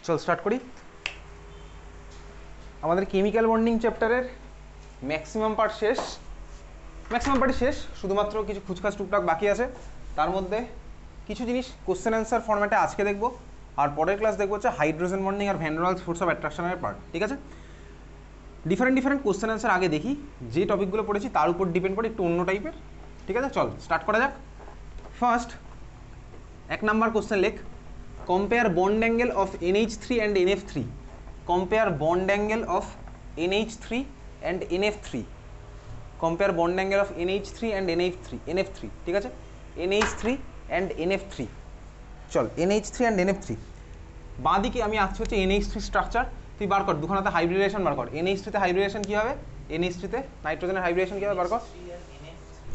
চল স্টার্ট করি। আমাদের কেমিক্যাল বন্ডিং চ্যাপ্টারের ম্যাক্সিমাম পার্ট শেষ, শুধুমাত্র কিছু খুচখাচ টুকটাক বাকি আছে। তার মধ্যে কিছু জিনিস কোশ্চেন অ্যান্সার ফর্ম্যাটে আজকে দেখবো, আর পরের ক্লাস দেখবো হচ্ছে হাইড্রোজেন বন্ডিং আর ভ্যান ডের ওয়ালস ফোর্স অফ অ্যাট্রাকশনের পার্ট। ঠিক আছে, ডিফারেন্ট কোশ্চেন অ্যান্সার আগে দেখি, যে টপিকগুলো পড়েছি তার উপর ডিপেন্ড করে একটু অন্য টাইপের। ঠিক আছে, চল স্টার্ট করা যাক। ফার্স্ট 1 নাম্বার কোশ্চেন লেখ, compare bond angle of NH3 and NF3। Compare bond angle of NH3 and NF3। Compare bond angle of NH3 and NF3। ঠিক আছে, NH3 অ্যান্ড NF3। চল NH3 অ্যান্ড NF3, বাঁ দিকে আমি আসছি হচ্ছে NH3 স্ট্রাকচার। তুই বার কর, দুখানাতে হাইব্রিডেশন বার কর। NH3 তে হাইব্রিডেশন কী হবে? NH3 তে নাইট্রোজেনের হাইব্রিডেশন কী হবে বার কর?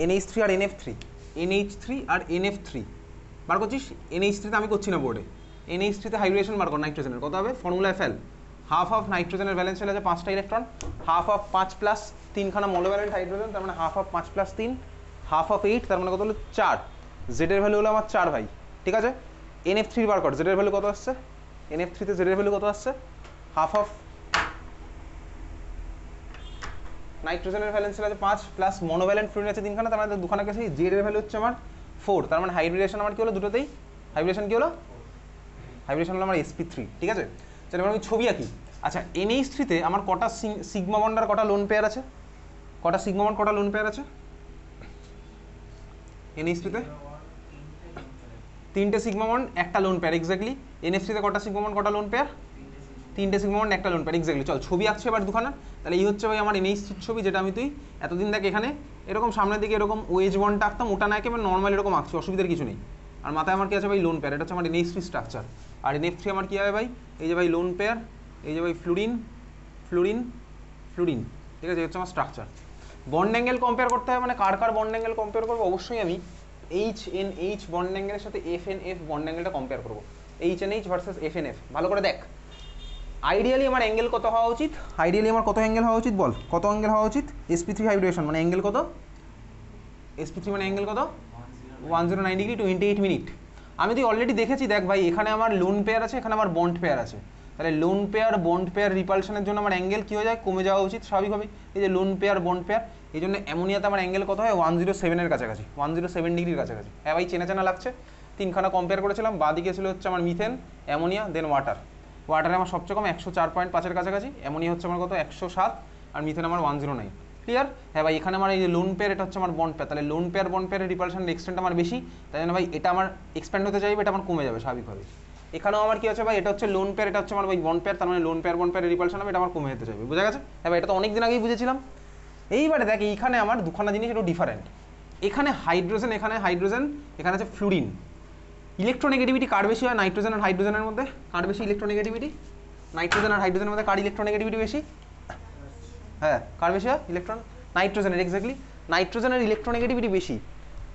NH3 আর NF3, NH3 আর NF3 বার করছিস। NH3 তে আমি করছি না বোর্ডে, NH3 তে হাইব্রিডেশন বার কর নাইট্রোজেনের। কত হবে? ফর্মুলায় ফেল, হাফ অফ নাইট্রোজেনের ব্যালেন্স শেল আছে 5টা ইলেকট্রন, হাফ অফ 5 প্লাস 3খানা মোনোভ্যালেন্ট হাইড্রোজেন, তার মানে half of 5 plus 3, half of 8, তার মানে কত হলো 4। জেডের ভ্যালু হলো আমার 4 ভাই। ঠিক আছে, NF3 বার কর, জেডের ভ্যালু কত আসছে? NF3 তে জেডের ভ্যালু কত আসছে? হাফ অফ নাইট্রোজেনের ভ্যালেন্স শেল আছে 5 প্লাস মোনোভ্যালেন্ট ফ্লুরিন আছে 3খানা, তার মানে দুখানা গেছে। জেডের ভ্যালু হচ্ছে আমার 4, তার মানে হাইব্রিডেশন আমার কি হলো? দুটোতেই হাইব্রিডেশন কি হলো? হাইব্রিডেশন হলো আমার sp3। ঠিক আছে, চলো এবার আমি ছবি আঁকি। আচ্ছা, NH3 তে আমার কটা সিগমা বন্ড আর কটা লোন পেয়ার আছে? কটা সিগমা বন্ড, কটা লোন পেয়ার আছে NH3 তে? 3টে সিগমা বন্ড, একটা লোন পেয়ার। এক্স্যাক্টলি NF3 তে কটা সিগমা বন্ড, কটা লোন পেয়ার? 3টে সিগমা বন্ড, একটা লোন পেয়ার। এক্স্যাক্টলি। চল ছবি আঁকছে এবার দুখানা। তাহলে এই হচ্ছে ভাই আমার NH3 ছবি, যেটা আমি তুই এতদিন দেখ এখানে এরকম সামনের দিকে এরকম ওয়েজ বন্ডটা আঁকতাম, ওটা না একে আমি নর্মাল এরকম আঁকছি, অসুবিধার কিছু নেই। আর মাথায় আমার কি আছে ভাই? Lone pair. এটা হচ্ছে আমার NH3 স্ট্রাকচার। আর NF3 আমার কি হবে ভাই? এই যে ভাই লোন পেয়ার, এই যে ভাই ফ্লুরিন। ঠিক আছে, হচ্ছে আমার স্ট্রাকচার। বন্ড অ্যাঙ্গেল কম্পেয়ার করতে হবে, মানে কার বন্ড অ্যাঙ্গেল কম্পেয়ার করবো? অবশ্যই আমি HNH বন্ড অ্যাঙ্গেলের সাথে FNF বন্ড অ্যাঙ্গেলটা কম্পেয়ার করবো। HNH versus FNF। ভালো করে দেখ, আইডিয়ালি আমার অ্যাঙ্গেল কত হওয়া উচিত? আইডিয়ালি আমার কত অ্যাঙ্গেল হওয়া উচিত বল? কত অ্যাঙ্গেল হওয়া উচিত? sp3 হাইব্রিডেশন মানে অ্যাঙ্গেল কত? sp3 মানে অ্যাঙ্গেল কত? 109 ডিগ্রি 28 মিনিট। আমি তুই অলরেডি দেখেছি, দেখ ভাই এখানে আমার লোন পেয়ার আছে, এখানে আমার বন্ড পেয়ার আছে। তাহলে লোন পেয়ার বন্ড পেয়ার রিপালশনের জন্য আমার অ্যাঙ্গেল কী হয়ে যায়? কমে যাওয়া উচিত স্বাভাবিকভাবে। এই যে লোন পেয়ার বন্ড পেয়ার, এই জন্য অ্যামোনিয়াতে আমার অ্যাঙ্গেল কত হয়? 107 কাছাকাছি, 107 ডিগ্রির কাছাকাছি। হ্যাঁ ভাই, চেনা লাগছে। 3খানা কম্পেয়ার করেছিলাম, বাঁ দিকে ছিল হচ্ছে আমার মিথেন, অ্যামোনিয়া, দেন ওয়াটারে আমার সবচেয়ে কম 104.5-এর কাছাকাছি। অ্যামোনিয়া হচ্ছে আমার কত? 107, আর মিথেন আমার 109। ক্লিয়ার? হ্যাঁ ভাই, এখানে আমার এই যে লোন পেয়ার, এটা হচ্ছে আমার বন্ড পেয়ার। তাহলে লোন পেয়ার বন্ড পেয়ারের রিপালশনের এক্সটেন্ট আমার বেশি, তাই জন্য ভাই এটা আমার এক্সপ্যান্ড হতে চাইবে, এটা আমার কমে যাবে স্বাভাবিকভাবে। এখানেও আমার কি আছে ভাই? এটা হচ্ছে লোন পেয়ার, এটা হচ্ছে আমার ভাই বন্ড পেয়ার, তার মানে লোন পেয়ার বন্ড পেয়ারের রিপালশন হবে, এটা আমার কমে যেতে চাইবে। বোঝা গেছে? হ্যাঁ ভাই, এটা তো অনেকদিন আগেই বুঝেছিলাম। এইবারে দেখ, এইখানে আমার দুখানা জিনিস একটু ডিফারেন্ট। এখানে হাইড্রোজেন, এখানে আছে ফ্লুরিন। ইলেকট্রোনেগেটিভিটি কার বেশি হয় নাইট্রোজেন আর হাইড্রোজেনের মধ্যে? কার বেশি ইলেকট্রোনেগেটিভিটি? নাইট্রোজেন আর হাইড্রোজেনের মধ্যে কার ইলেকট্রোনেগেটিভিটি বেশি? হ্যাঁ, কার বেশি হয় ইলেকট্রন? নাইট্রোজেনের। এক্স্যাক্টলি, নাইট্রোজেনের ইলেকট্রোনেগেটিভিটি বেশি।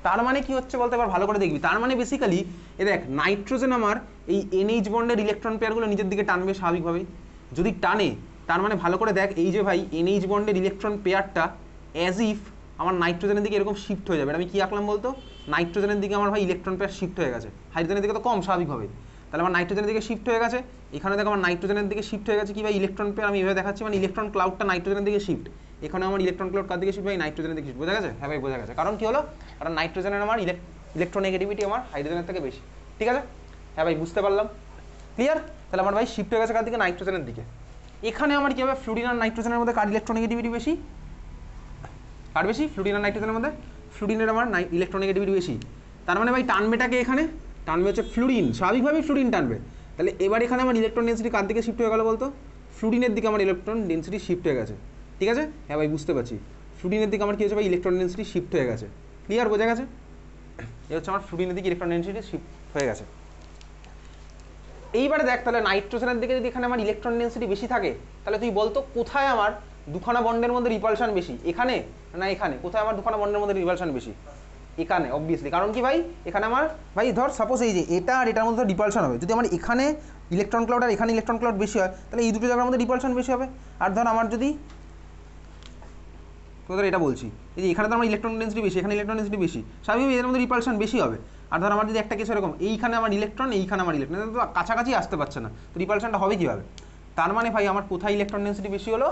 তার মানে কি হচ্ছে বলতে? এবার ভালো করে দেখবি। তার মানে বেসিক্যালি এ দেখ, নাইট্রোজেন আমার এই NH বন্ডের ইলেকট্রন পেয়ারগুলো নিজের দিকে টানবে স্বাভাবিকভাবেই। যদি টানে, তার মানে ভালো করে দেখ, এই যে ভাই NH বন্ডের ইলেকট্রন পেয়ারটা অ্যাজ ইফ আমার নাইট্রোজেনের দিকে এরকম শিফট হয়ে যাবে। আমি কি আঁকলাম বলতো? নাইট্রোজেনের দিকে আমার ভাই ইলেকট্রন পেয়ার শিফট হয়ে গেছে, হাইড্রোজেনের দিকে তো কম স্বাভাবিকভাবে। তাহলে আমার নাইট্রোজেনের দিকে শিফট হয়ে গেছে, এখানে দেখো আমার নাইট্রোজেনের দিকে শিফট হয়ে গেছে। কি ভাই? ইলেকট্রন পেয়ার আমি এভাবে দেখাচ্ছি, মানে ইলেকট্রন ক্লাউডটা নাইট্রোজেনের দিকে শিফট। এখানে আমার ইলেকট্রন ক্লাউড কার দিকে শিফট? ভাই নাইট্রোজেনের দিকে শিফট। বোঝা গেছে? হ্যাঁ ভাই, বোঝা গেছে। কারণ কি হলো? কারণ নাইট্রোজেনের আমার ইলেকট্রোনেগেটিভিটি আমার হাইড্রোজেনের থেকে বেশি। ঠিক আছে? হ্যাঁ ভাই, বুঝতে পারলাম। ক্লিয়ার? তাহলে আমার ভাই শিফট হয়ে গেছে কার দিকে? নাইট্রোজেনের দিকে। এখানে আমার কি হবে? ফ্লুরিন আর নাইট্রোজেনের মধ্যে কার ইলেকট্রোনেগেটিভিটি বেশি? কার বেশি? ফ্লুরিন আর নাইট্রোজেনের মধ্যে ফ্লুরিনের আমার ইলেকট্রোনেগেটিভিটি বেশি। তার মানে ভাই টানবেটাকে এখানে টানবে হচ্ছে ফ্লুরিন, স্বাভাবিকভাবেই ফ্লুরিন টানবে। তাহলে এবার এখানে আমার ইলেকট্রন ডেন্সিটি কার দিকে শিফট হয়ে গেল বলতো? ফ্লুরিনের দিকে আমার ইলেকট্রন ডেন্সিটি শিফট হয়ে গেছে। ঠিক আছে? হ্যাঁ ভাই, বুঝতে পারছি। ফ্লুরিনের দিকে আমার কি হচ্ছে ভাই? ইলেকট্রন ডেন্সিটি শিফট হয়ে গেছে। ক্লিয়ার? বোঝা গেছে? এই হচ্ছে আমার ফ্লুরিনের দিকে ইলেকট্রন ডেন্সিটি শিফট হয়ে গেছে। এইবারে দেখ, তাহলে নাইট্রোজেনের দিকে যদি এখানে আমার ইলেকট্রন ডেন্সিটি বেশি থাকে, তাহলে তুই বলতো কোথায় আমার দুখানা বন্ডের মধ্যে রিপালশন বেশি? এখানে না এখানে? কোথায় আমার দুখানা বন্ডের মধ্যে রিপালশন বেশি? এখানে অবভিয়াসলি। কারণ কি ভাই? এখানে আমার ভাই ধর সাপোজ এই যে এটা আর এটার মধ্যে রিপালশন হবে, যদি আমার এখানে ইলেকট্রন ক্লাউড আর এখানে ইলেকট্রন ক্লাউড বেশি হয়, তাহলে এই দুটো জায়গার মধ্যে রিপালশন বেশি হবে। আর ধর আমার যদি তোদের এটা বলছি, এই যে এখানে তো আমার ইলেকট্রন ডেন্সিটি বেশি, এখানে ইলেকট্রন ডেন্সিটি বেশি, স্বাভাবিকভাবে এদের মধ্যে রিপালশন বেশি হবে। আর ধর আমার যদি একটা কেস এরকম, এইখানে আমার ইলেকট্রন, এইখানে আমার ইলেকট্রন, তো কাছাকাছি আসতে পারছে না, তো রিপালশনটা হবে কীভাবে? তার মানে ভাই আমার কোথায় ইলেকট্রন ডেন্সিটি বেশি হলো?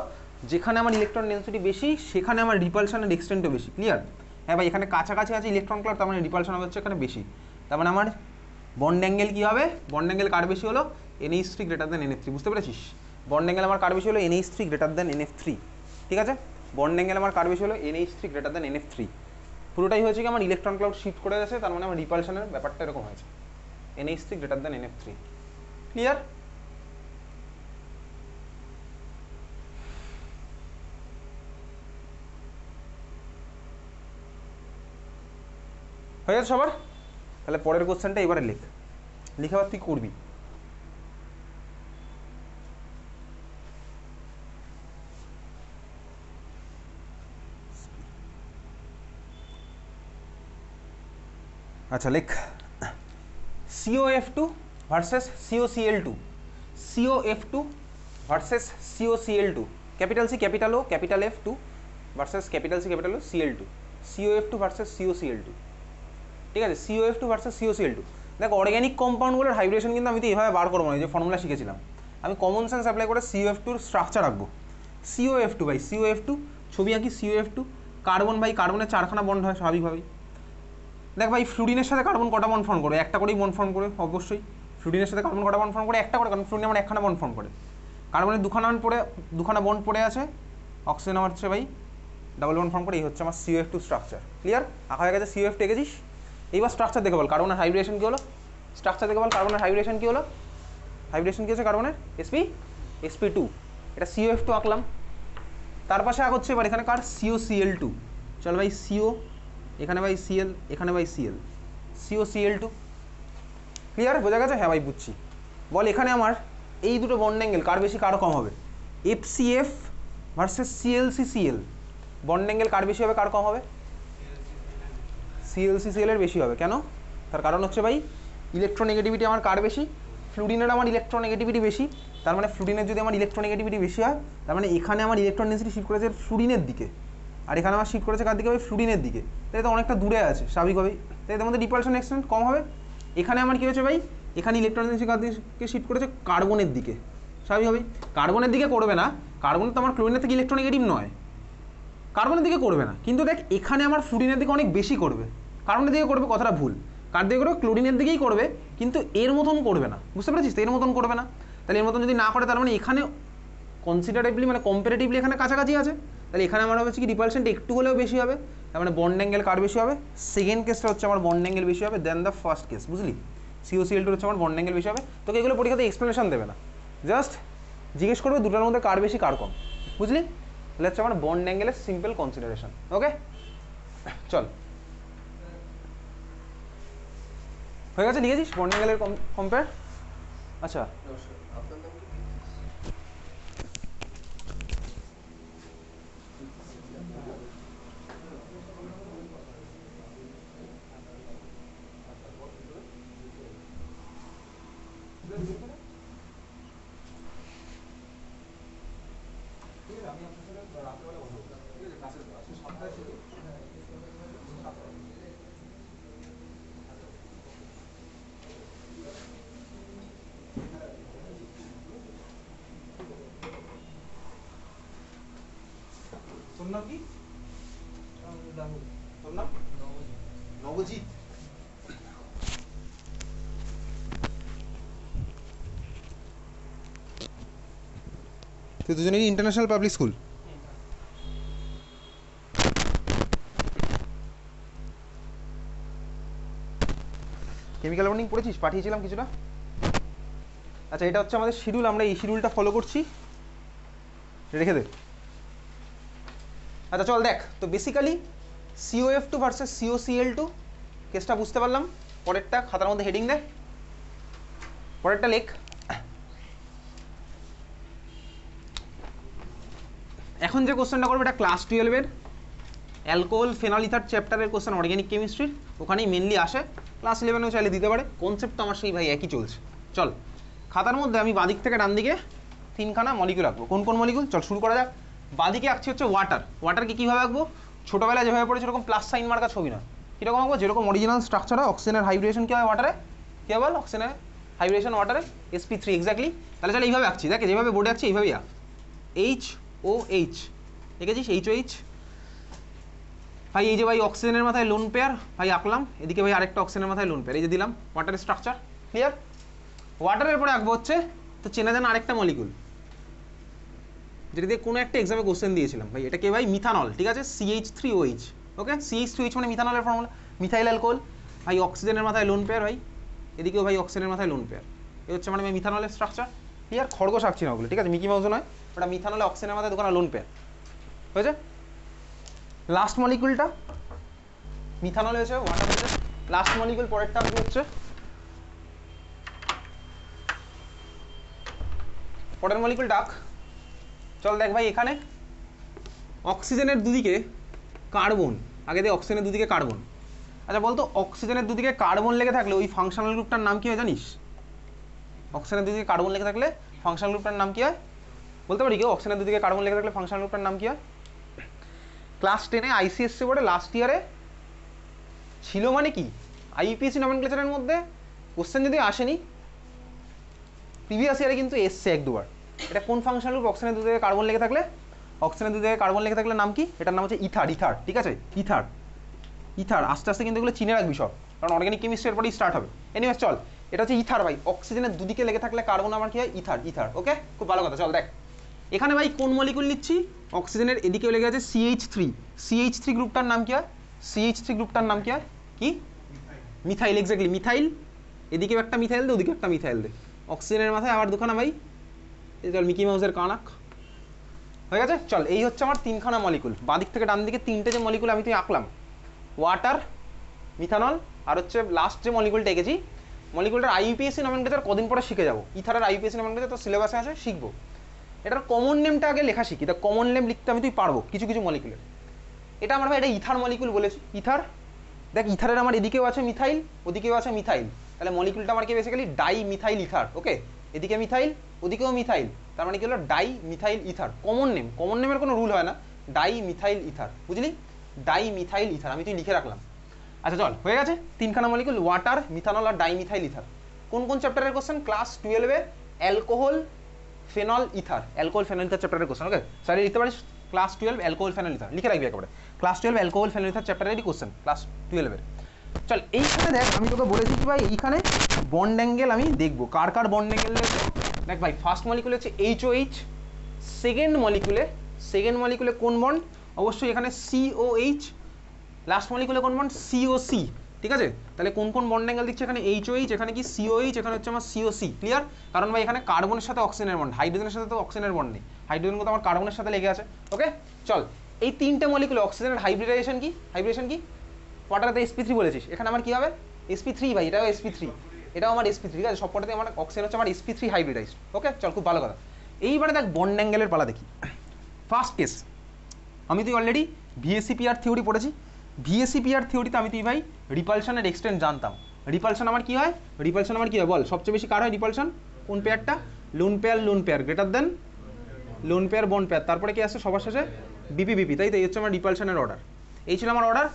যেখানে আমার ইলেকট্রন ডেন্সিটি বেশি সেখানে আমার রিপালশনের এক্সটেন্টও বেশি। ক্লিয়ার? হ্যাঁ ভাই, এখানে কাছাকাছি আছে ইলেকট্রন ক্লাউড, তার মানে রিপালশন হচ্ছে এখানে বেশি। তার মানে আমার বন্ড অ্যাঙ্গেল কী হবে? বন্ড অ্যাঙ্গেল কার বেশি হলো? NH3 greater than NF3। বুঝতে পেরেছিস? বন্ড অ্যাঙ্গেল আমার কার বেশি হলো? NH3 greater than NF3। ঠিক আছে? বন্ড অ্যাঙ্গেল আমার কার বেশি হলো? NH3 greater than NF3। পুরোটাই হয়েছে কি আমার ইলেকট্রন ক্লাউড শিফট করে গেছে, তার মানে আমার রিপালশনের ব্যাপারটা এরকম হয়েছে, NH3 greater than NF3। Clear? হয়ে গেছে সবার? তাহলে পরের কোশ্চেনটা এবারে লিখে আবার তুই করবি। আচ্ছা লেখ, COF2 versus COCl2, COF2 versus COCl2, capital C capital O capital F2 versus capital C capital O Cl2, COF2 versus COCl2। ঠিক আছে? COF2 versus COCl2। দেখ, অর্গ্যানিক কম্পাউন্ডগুলোর হাইব্রিডেশন কিন্তু আমি তো এইভাবে বার করবো না, যে ফর্মুলা শিখেছিলাম। আমি কমন সেন্স অ্যাপ্লাই করে COF2 এর স্ট্রাকচার রাখবো। COF2 ভাই, COF2 ছবি আঁকি, COF2 কার্বন ভাই, কার্বনের 4খানা বন্ড হয় স্বাভাবিকভাবেই। দেখ ভাই, ফ্লুরিনের সাথে কার্বন কটা বন্ড ফর্ম করে? একটা করেই বন্ড ফর্ম করে অবশ্যই। ফ্লুরিনের সাথে কার্বন কটা বন্ড ফর্ম করে? একটা করে, কারণ ফ্লুরিন আমার একখানা বন্ড ফর্ম করে। কার্বনের দুখানা বন্ড পড়ে আছে, অক্সিজেন আমার হচ্ছে ভাই ডাবল বন্ড ফর্ম করে। এই হচ্ছে আমার COF2 স্ট্রাকচার। ক্লিয়ার? আঁকা হয়ে গেছে COF2 এঁকেছিস। এইবার স্ট্রাকচার দেখে বল কার্বনের হাইব্রিডেশন কী হলো? স্ট্রাকচার দেখে বল কার্বনের হাইব্রিডেশন কী হলো? হাইব্রিডেশন কী হচ্ছে কার্বনের? sp2। এটা COF2 আঁকলাম। তার পাশে হচ্ছে এবার এখানে কার? COCl2। চল ভাই, CO, এখানে ভাই Cl, এখানে ভাই Cl, COCl2। ক্লিয়ার? বোঝা গেছে? হ্যাঁ ভাই বুঝছি। বল এখানে আমার এই দুটো বন্ড অ্যাঙ্গেল কার বেশি কার কম হবে? FCF versus ClCCl, bond angle কার বেশি হবে কার কম হবে? ClCCl এর বেশি হবে। কেন? তার কারণ হচ্ছে ভাই ইলেকট্রোনেগেটিভিটি আমার কার বেশি? ফ্লুরিনের আমার ইলেকট্রোনেগেটিভিটি বেশি। তার মানে ফ্লুরিনের যদি আমার ইলেকট্রোনেগেটিভিটি বেশি হয়, তার মানে এখানে আমার ইলেকট্রন ডেন্সিটি শিফট করেছে ফ্লুরিনের দিকে, আর এখানে আমার শিফট করেছে কার দিকে ভাই? ফ্লুরিনের দিকে। তাই তো অনেকটা দূরে আছে স্বাভাবিকভাবেই, তাই এর মধ্যে রিপালশন এক্সটেন্ট কম হবে। এখানে আমার কী হয়েছে ভাই? এখানে ইলেকট্রন ডেন্সিটি কার দিকে শিফট করেছে? কার্বনের দিকে। স্বাভাবিকভাবেই কার্বনের দিকে করবে না, কার্বন তো আমার ক্লোরিনের থেকে ইলেকট্রোনেগেটিভ নয়, কার্বনের দিকে করবে না। কিন্তু দেখ, এখানে আমার ফ্লুরিনের দিকে অনেক বেশি করবে, কার্বনের দিকে করবে। কথাটা ভুল, কার দিকে করবে? ক্লোরিনের দিকেই করবে, কিন্তু এর মতন করবে না। বুঝতে পেরেছিস? এর মতন করবে না। তাহলে এর মতন যদি না করে, তার মানে এখানে কনসিডারেবলি মানে কম্পারেটিভলি এখানে কাছাকাছি আছে। তাহলে এখানে আমার হচ্ছে কি রিপালশনটা একটু হলেও বেশি হবে। তার মানে বন্ড অ্যাঙ্গেল কার বেশি হবে? সেকেন্ড কেসটা হচ্ছে আমার বন্ড অ্যাঙ্গেল বেশি হবে দেন দ্য ফার্স্ট কেস। বুঝলি? COCl2 হচ্ছে আমার বন্ড অ্যাঙ্গেল বেশি হবে। তোকে এগুলো পরীক্ষাতে এক্সপ্লেনেশন দেবে না, জাস্ট জিজ্ঞেস করবে দুটোর মধ্যে কার বেশি কার কম। বুঝলি? তাহলে হচ্ছে আমার বন্ড অ্যাঙ্গেলের সিম্পল কনসিডারেশন। ওকে, চল হয়ে গেছে। লিখেছিস বন্ড অ্যাঙ্গেলের কম্পেয়ার? আচ্ছা, তোর নাম কি? তোর নাম? নবজিৎ। তুই দুজনেরই international public school? Chemical bonding পড়েছিস? পাঠিয়েছিলাম কিছুটা। আচ্ছা, এটা হচ্ছে আমাদের শিডিউল, আমরা এই শিডিউলটা ফলো করছি, রেখে দে। আচ্ছা চল দেখ, তো বেসিক্যালি COF2 ভার্সেস COCl2 কেসটা বুঝতে পারলাম। পরেরটা খাতার মধ্যে হেডিং দে, পরেরটা লেখ। এখন যে কোশ্চেনটা করবে এটা ক্লাস 12-এর অ্যালকোহল ফেনল ইথার চ্যাপ্টারের কোশ্চেন, অর্গ্যানিক কেমিস্ট্রির, ওখানেই মেনলি আসে। ক্লাস 11-এও চাইলে দিতে পারে, কনসেপ্ট তো আমার সেই ভাই একই চলছে। চল, খাতার মধ্যে আমি বাদিক থেকে ডান দিকে 3খানা মলিকিউল আঁকবো। কোন কোন মলিকিউল? চল শুরু করা যাক। বাদিকে আঁকছি হচ্ছে ওয়াটার। ওয়াটারকে কীভাবে আঁকবো? ছোটোবেলায় যেভাবে পড়েছে ওরকম প্লাস সাইন মার্কা ছবি না, কীরকম আঁকবো? যেরকম অরিজিনাল স্ট্রাকচার হয়, অক্সিজেনের হাইব্রিডেশন কী হয় ওয়াটারে, কী হয় বল? অক্সিজেনের হাইব্রিডেশন ওয়াটারে sp3 এক্স্যাক্টলি। তাহলে চলে এইভাবে আঁকছি, দেখ যেভাবে বোর্ডে আঁকছি এইভাবেই আঁক। HOH দেখেছিস, HOH ভাই। এই যে ভাই অক্সিজেনের মাথায় লোন পেয়ার ভাই আঁকলাম, এদিকে ভাই আরেকটা অক্সিজেনের মাথায় লোন পেয়ার, এই যে দিলাম ওয়াটারের স্ট্রাকচার। ক্লিয়ার? ওয়াটারের পরে আঁকবো হচ্ছে তো চেনা জানা আরেকটা মলিকুল, যেটা দিয়ে কোনো একটা এক্সামে কোশ্চেন দিয়েছিলাম ভাই। এটা কে ভাই? মিথানল, ঠিক আছে, CH3OH। ওকে, CH3OH মানে মিথানলের ফর্মুলা, মিথাইল অ্যালকোহল। ভাই অক্সিজেনের মাথায় লোন পেয়ার ভাই, এদিকেও ভাই অক্সিজেনের মাথায় লোন পেয়ার। এই হচ্ছে মানে মিথানলের স্ট্রাকচার। ক্লিয়ার? খড়গোশ আঁকছি না ওগুলো, ঠিক আছে, মিকি মাউসও নয় ওটা। মিথানলে অক্সিজেনের মাথায় দোকানে লোন পেয়ার হয়েছে। লাস্ট মলিকুলটা মিথানল হয়েছে, ওয়াটার হয়েছে। লাস্ট মলিকুল পরেরটা হচ্ছে, পরের মলিকুল ডাক। চল দেখ ভাই, এখানে অক্সিজেনের দুদিকে কার্বন, আগে দিয়ে অক্সিজেনের দুদিকে কার্বন। আচ্ছা বলতো, অক্সিজেনের দুদিকে কার্বন লেগে থাকলে ওই ফাংশনাল গ্রুপটার নাম কি হয় জানিস? অক্সিজেনের দুদিকে কার্বন লেগে থাকলে ফাংশনাল গ্রুপটার নাম কি হয় বলতে পারি কেউ? অক্সিজেনের দুদিকে কার্বন লেগে থাকলে ফাংশনাল গ্রুপটার নাম কি হয়? ক্লাস 10-এ ICSE বোর্ডে লাস্ট ইয়ারে ছিল মানে কি, IUPAC নমেনক্লেচারের মধ্যে কোশ্চেন যদি আসেনি, প্রিভিয়াস ইয়ারে কিন্তু এসছে এক দুবার। এটা কোন ফাংশনাল গ্রুপ? অক্সিজেনের দুদিকে কার্বন লেগে থাকলে, অক্সিজেনের দুদিকে কার্বন লেগে থাকলে নাম কি? এটার নাম হচ্ছে ইথার। ইথার, ঠিক আছে, ইথার। ইথার আস্তে আস্তে কিন্তু এগুলো চিনে রাখবি সব, কারণ অর্গানিক কেমিস্ট্রির পরেই স্টার্ট হবে। এনিওয়েজ চল, এটা হচ্ছে ইথার ভাই। অক্সিজেনের দুদিকে লেগে থাকলে কার্বন আমার কি হয়? ইথার। ইথার, ওকে, খুব ভালো কথা। চল দেখ এখানে ভাই কোন মলিকুল নিচ্ছি? অক্সিজেনের এদিকেও লেগে আছে CH3। CH3 গ্রুপটার নাম কি হয়? CH3 গ্রুপটার নাম কি হয়? কি? Methyl, exactly methyl. এদিকেও একটা মিথাইল দে, ওদিকে একটা মিথাইল দে। অক্সিজেনের মাথায় আবার দুখানা ভাই, এই চল মিকি মাউসের কানাক হয়ে গেছে। চল এই হচ্ছে আমার তিনখানা মলিকুল, বাঁদিক থেকে ডান দিকে তিনটে যে মলিকুল আমি তুই আঁকলাম, ওয়াটার, মিথানল, আর হচ্ছে লাস্ট যে মলিকুলটা এঁকেছি, মলিকুলটার IUPAC নমেনক্লেচার কদিন পরে শিখে যাবো। ইথারের IUPAC নমেনক্লেচার তো সিলেবাসে আছে, শিখবো। এটার কমন নেমটা আগে লেখা শিখি, তা কমন নেম লিখতে আমি তুই পারবো কিছু কিছু মলিকুলের। এটা আমার ভাই এটা ইথার মলিকুল বলেছি, ইথার। দেখ ইথারের আমার এদিকেও আছে মিথাইল, ওদিকেও আছে মিথাইল, তাহলে মলিকুলটা আমার কি basically dimethyl ether. Okay, এদিকে মিথাইল, ওদিকেও মিথাইল, তার মানে কি হলো? Dimethyl ether. Common name, common নেমের কোনো রুল হয় না, ডাই মিথাইল ইথার, বুঝলি? ডাই মিথাইল ইথার আমি তুই লিখে রাখলাম। আচ্ছা চল, হয়ে গেছে তিনখানা মলিকুল, ওয়াটার, মিথানল আর ডাই মিথাইল ইথার। কোন কোন চ্যাপ্টারের কোশ্চেন? ক্লাস 12-এ alcohol, phenol, ether. Alcohol, phenol, ether চ্যাপ্টারের কোশ্চেন। ওকে, সারি লিখতে পারিস ক্লাস 12 অ্যালকোহল, ফেনল, ইথার, লিখে রাখবি একেবারে। ক্লাস 12 অ্যালকোহল, ফেনল, ইথার চ্যাপ্টারেরই কোশ্চেন, ক্লাস 12-এর। চল এইখানে দেখ, আমি তোকে বলেছি কি ভাই, এইখানে বন্ড অ্যাঙ্গেল আমি দেখবো, কার কার বন্ড অ্যাঙ্গেল দেখবো। দেখ ভাই, ফার্স্ট মলিকুলে হচ্ছে HOH, সেকেন্ড মলিকুলে কোন বন্ড? অবশ্যই এখানে COH। লাস্ট মলিকুলে কোন বন্ড? COC, ঠিক আছে। তাহলে কোন কোন বন্ড অ্যাঙ্গেল দিচ্ছে? এখানে HOH, এখানে কি COH, এখানে হচ্ছে আমার COC। ক্লিয়ার? কারণ ভাই এখানে কার্বনের সাথে অক্সিজেনের বন্ড, হাইড্রোজেনের সাথে তো অক্সিজেনের বন্ড নেই, হাইড্রোজেন কিন্তু আমার কার্বনের সাথে লেগে আছে। ওকে চল, এই তিনটে মলিকুলে অক্সিজেনের হাইব্রিডাইজেশন কি? ওয়াটারে sp3 বলেছিস, এখানে আমার কি হবে? sp3 ভাই, এটাও sp3, এটাও আমার sp3, ঠিক আছে। সবকটাতে আমার অক্সিজেন হচ্ছে আমার sp3 হাইব্রিডাইজড। ওকে চল, খুব ভালো কথা। এইবারে দেখ বন্ড অ্যাঙ্গেলের পালা দেখি। ফার্স্ট কেস, আমি তুই অলরেডি VSEPR থিওরি পড়েছি। VSEPR থিওরিতে আমি তুই ভাই রিপালশনের এক্সটেন্ট জানতাম। রিপালশন আমার কি হয়? বল, সবচেয়ে বেশি কার হয় রিপালশন? কোন পেয়ারটা? Lone pair greater than lone pair bond pair, তারপরে কি আসছে সবার শেষে? বিপি, তাই তো। এই হচ্ছে আমার রিপালশনের অর্ডার, এই ছিল আমার অর্ডার।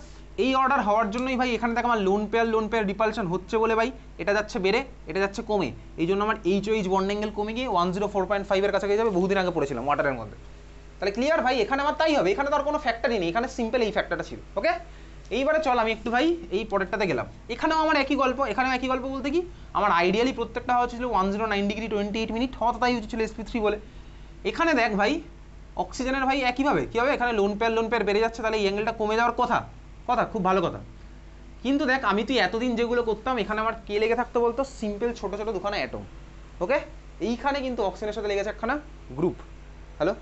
এই অর্ডার হওয়ার জন্যই ভাই এখানে দেখ আমার লোন পেয়ার রিপালশন হচ্ছে বলে ভাই এটা যাচ্ছে বেড়ে, এটা যাচ্ছে কমে, এই জন্য আমার HOH বন্ড অ্যাঙ্গেল কমে গিয়ে 104.5-এর কাছাকাছি যাবে। বহুদিন আগে পড়েছিলাম ওয়াটারের মধ্যে। তাহলে ক্লিয়ার ভাই, এখানে আমার তাই হবে, এখানে তো আর কোনো ফ্যাক্টরই নেই, এখানে সিম্পল এই ফ্যাক্টরটা ছিল। ওকে, এইবারে চল আমি একটু ভাই এই পরেরটাতে গেলাম। এখানেও আমার একই গল্প, বলতে কি আমার আইডিয়ালি প্রত্যেকটা হওয়া ছিল 109 ডিগ্রি 28 মিনিট, হওয়া তাই হচ্ছিল sp3 বলে। এখানে দেখ ভাই অক্সিজেনের ভাই একইভাবে কী হবে? এখানে লোন পেয়ার বেড়ে যাচ্ছে, তাহলে এই অ্যাঙ্গেলটা কমে যাওয়ার কথা, খুব ভালো কথা। কিন্তু দেখ আমি তুই এতদিন যেগুলো করতাম, এখানে আমার কে লেগে থাকতো বলতো? সিম্পল ছোট ছোট দুখানা অ্যাটম। ওকে, এইখানে কিন্তু অক্সিজেনের সাথে লেগেছে একখানা গ্রুপ। হ্যালো,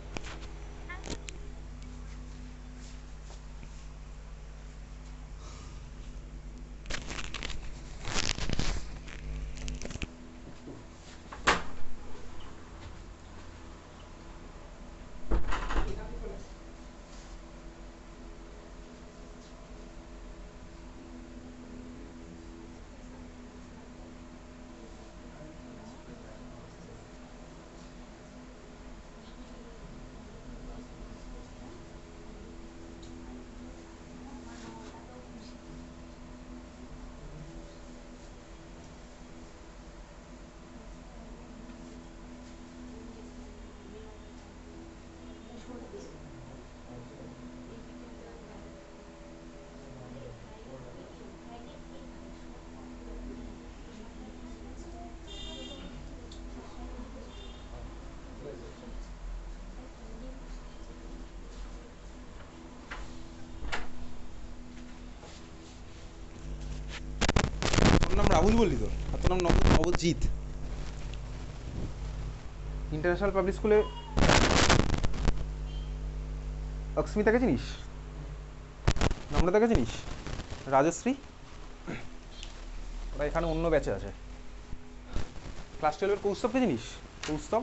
রাহুল বললি তো? আর তোর নাম নবজিৎ। ইন্টারন্যাশনাল পাবলিক স্কুলে অস্মিতাকে চিনিস? নম্রতাকে চিনিস? রাজশ্রী? ওরা এখানে অন্য ব্যাচে আছে। ক্লাস 12-এর কৌস্তবকে চিনিস? কৌস্তব?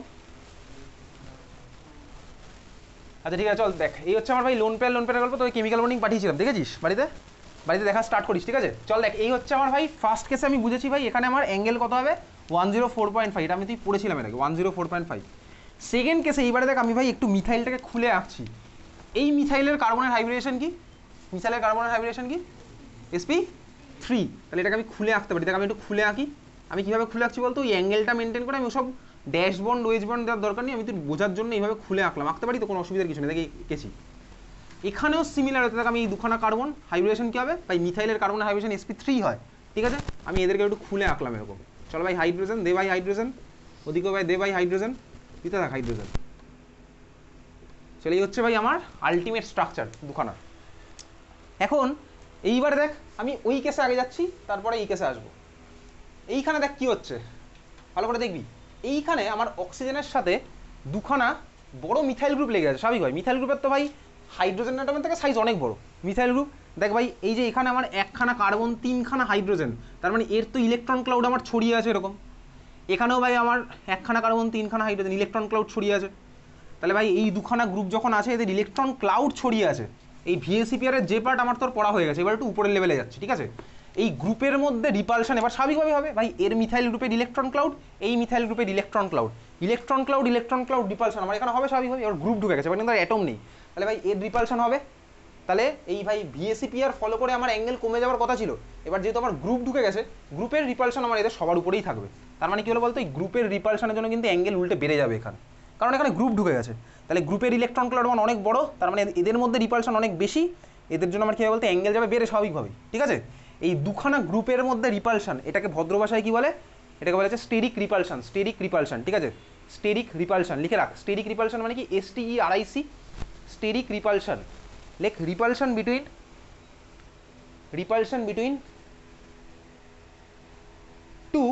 আচ্ছা ঠিক আছে, চল দেখ, এই হচ্ছে আমার ভাই লোন পেয়ার গল্প। তোকে কেমিক্যাল বন্ডিং পাঠিয়েছিলাম, দেখেছিস? বাড়িতে দেখা স্টার্ট করিস, ঠিক আছে? চল দেখ, এই হচ্ছে আমার ভাই ফার্স্ট কেসে আমি বুঝেছি ভাই এখানে আমার অ্যাঙ্গেল কত হবে, 104.5। এটা আমি তুই পড়েছিলাম এর আগে, 104.5। সেকেন্ড কেসে এইবারে দেখ আমি ভাই একটু মিথাইলটাকে খুলে আঁকছি। এই মিথাইলের কার্বনের হাইব্রিডেশন কি? মিথাইলের কার্বনের হাইব্রিডেশন কি? sp3। তাহলে এটাকে আমি খুলে আঁকতে পারি। দেখ আমি একটু খুলে আঁকি। আমি কীভাবে খুলে আঁকছি বলতো? ওই অ্যাঙ্গেলটা মেনটেন করে আমি সব ড্যাশ বন্ড ওয়েজ বন্ড দেওয়ার দরকার নেই, আমি তুই বোঝার জন্য এইভাবে খুলে আঁকলাম। আঁকতে পারি তো, কোনো অসুবিধার কিছু নেই। দেখি এঁকেছি। এখানেও সিমিলার হতে থাকে। আমি এই দুখানা কার্বন হাইব্রিডেশন কী হবে ভাই? মিথাইলের কার্বনের হাইব্রিডেশন sp3 হয়, ঠিক আছে? আমি এদেরকে একটু খুলে আঁকলাম এরকম। চল ভাই হাইড্রোজেন দে, ভাই হাইড্রোজেন ওদিকেও ভাই দে, ভাই হাইড্রোজেন দিতে থাক হাইড্রোজেন। চলে, এই হচ্ছে ভাই আমার আলটিমেট স্ট্রাকচার দুখানা। এখন এইবার দেখ আমি ওই কেসে আগে যাচ্ছি, তারপরে এই কেসে আসবো। এইখানে দেখ কি হচ্ছে, ভালো করে দেখবি। এইখানে আমার অক্সিজেনের সাথে দুখানা বড় মিথাইল গ্রুপ লেগে আছে। স্বাভাবিক হয়, মিথাইল গ্রুপের তো ভাই হাইড্রোজেন অ্যাটমের থেকে সাইজ অনেক বড় মিথাইল গ্রুপ। দেখ ভাই, এই যে এখানে আমার একখানা কার্বন, তিনখানা হাইড্রোজেন, তার মানে এর তো ইলেকট্রন ক্লাউড আমার ছড়িয়ে আছে এরকম। এখানেও ভাই আমার একখানা কার্বন, তিনখানা হাইড্রোজেন, ইলেকট্রন ক্লাউড ছড়িয়ে আছে। তাহলে ভাই এই দুখানা গ্রুপ যখন আছে, এদের ইলেকট্রন ক্লাউড ছড়িয়ে আছে। এই ভিএসিপিআরের যে পার্ট আমার তোর পড়া হয়ে গেছে, এবার একটু উপরের লেভেলে যাচ্ছে, ঠিক আছে? এই গ্রুপের মধ্যে রিপালশন এবার স্বাভাবিকভাবে হবে ভাই। এর মিথাইল গ্রুপের ইলেকট্রন ক্লাউড, এই মিথাইল গ্রুপের electron cloud, electron cloud repulsion আমার এখানে হবে স্বাভাবিকভাবে। এবার গ্রুপ ঢুকে গেছে, এবার কিন্তু অ্যাটম নেই। তাহলে ভাই এর রিপালশন হবে। তাহলে এই ভাই ভিএসিপিআর ফলো করে আমার অ্যাঙ্গেল কমে যাওয়ার কথা ছিল। এবার যেহেতু আমার গ্রুপ ঢুকে গেছে, গ্রুপের রিপালশন আমার এদের সবার উপরেই থাকবে। তার মানে কি হলো বলতো? এই গ্রুপের রিপালশনের জন্য কিন্তু অ্যাঙ্গেল উল্টে বেড়ে যাবে এখানে, কারণ এখানে গ্রুপ ঢুকে গেছে। তাহলে গ্রুপের ইলেকট্রন ক্লাউড মান অনেক বড়, তার মানে এদের মধ্যে রিপালশন অনেক বেশি। এদের জন্য আমার কী হবে বলতে? অ্যাঙ্গেল যাবে বেড়ে স্বাভাবিকভাবেই, ঠিক আছে? এই দুখানা গ্রুপের মধ্যে রিপালশন, এটাকে ভদ্র ভাষায় কি বলে? এটাকে বলা হচ্ছে স্টেরিক রিপালশন। স্টেরিক রিপালশন, ঠিক আছে? স্টেরিক রিপালশন লিখে রাখ। স্টেরিক রিপালশন মানে কি? STERIC, steric repulsion. লেখ রিপালশন বিটুইন টু,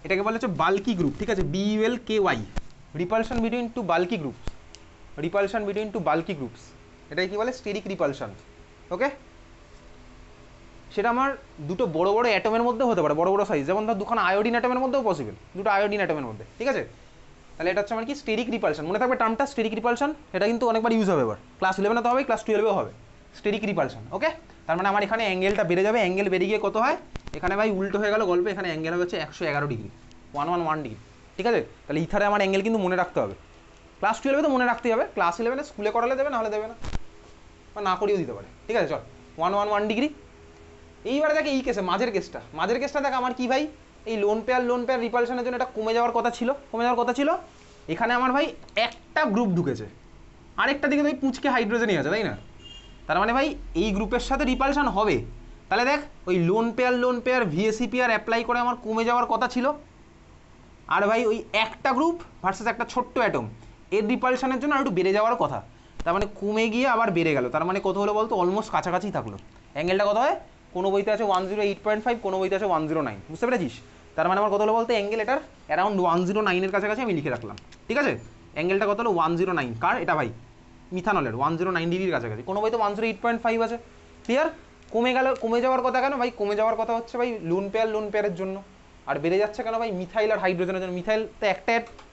এটাকে বলা হচ্ছে বাল্কি গ্রুপ, ঠিক আছে? BULKY, repulsion between two bulky groups. Repulsion between two bulky groups, এটাকে কি বলে? Steric repulsion. ওকে, সেটা আমার দুটো বড় বড় অ্যাটমের মধ্যে হতে পারে, বড় বড় সাইজ, যেমন ধর দুখানা আয়োডিন অ্যাটমের মধ্যেও পসিবল, দুটো আয়োডিন অ্যাটমের মধ্যে, ঠিক আছে? তাহলে এটা হচ্ছে আমার কি? Steric repulsion. মনে থাকবে টার্মটা, স্টেরিক রিপালশন। এটা কিন্তু অনেকবার ইউজ হবে, এবার ক্লাস 11-এ তো হবে, ক্লাস 12-এও হবে স্টেরিক রিপালশন। ওকে, তার মানে আমার এখানে অ্যাঙ্গেলটা বেড়ে যাবে। অ্যাঙ্গেল বেড়ে গিয়ে কত হয়? এখানে ভাই উল্টো হয়ে গেল গল্প। এখানে অ্যাঙ্গেল হবে হচ্ছে 111 ডিগ্রি, 111 ডিগ্রি, ঠিক আছে? তাহলে ইথারে আমার অ্যাঙ্গেল কিন্তু মনে রাখতে হবে। ক্লাস 12-এ তো মনে রাখতেই হবে, ক্লাস 11-এ স্কুলে করালে দেবে, নাহলে দেবে না, বা না করিয়েও দিতে পারে, ঠিক আছে? চল, 111 ডিগ্রি। এইবারে দেখে এই কেসে মাঝের কেসটা দেখ আমার কি ভাই? এই লোন পেয়ার রিপালশনের জন্য এটা কমে যাওয়ার কথা ছিল। এখানে আমার ভাই একটা গ্রুপ ঢুকেছে, আরেকটা দিকে তো পুঁচকে হাইড্রোজেনই আছে, তাই না? তার মানে ভাই এই গ্রুপের সাথে রিপালশন হবে। তাহলে দেখ ওই লোন পেয়ার ভিএসিপিআর অ্যাপ্লাই করে আমার কমে যাওয়ার কথা ছিল। আর ভাই ওই একটা গ্রুপ ভার্সেস একটা ছোট্ট অ্যাটম, এর রিপালশনের জন্য আর একটু বেড়ে যাওয়ার কথা। তার মানে কমে গিয়ে আবার বেড়ে গেল। তার মানে কত হলো বলতো? অলমোস্ট কাছাকাছি থাকলো। অ্যাঙ্গেলটা কত হয়? কোনো বইতে আছে 108.5, কোনো বইতে আছে 109, বুঝতে পেরেছিস? তার মানে আমার কত হলো বলতে? অ্যাঙ্গেল এটার অ্যারাউন্ড 109-এর কাছাকাছি আমি লিখে রাখলাম, ঠিক আছে? অ্যাঙ্গেলটা কত হলো? 109। কার এটা ভাই? মিথানলের 109 ডিগ্রির কাছাকাছি। কোনো বইতে 108.5 আছে। ক্লিয়ার? কমে যাওয়ার কথা কেন ভাই? কমে যাওয়ার কথা হচ্ছে ভাই লোন পেয়ারের জন্য। আর বেড়ে যাচ্ছে কেন ভাই? মিথাইল আর হাইড্রোজেনের জন্য। মিথাইল তো একটা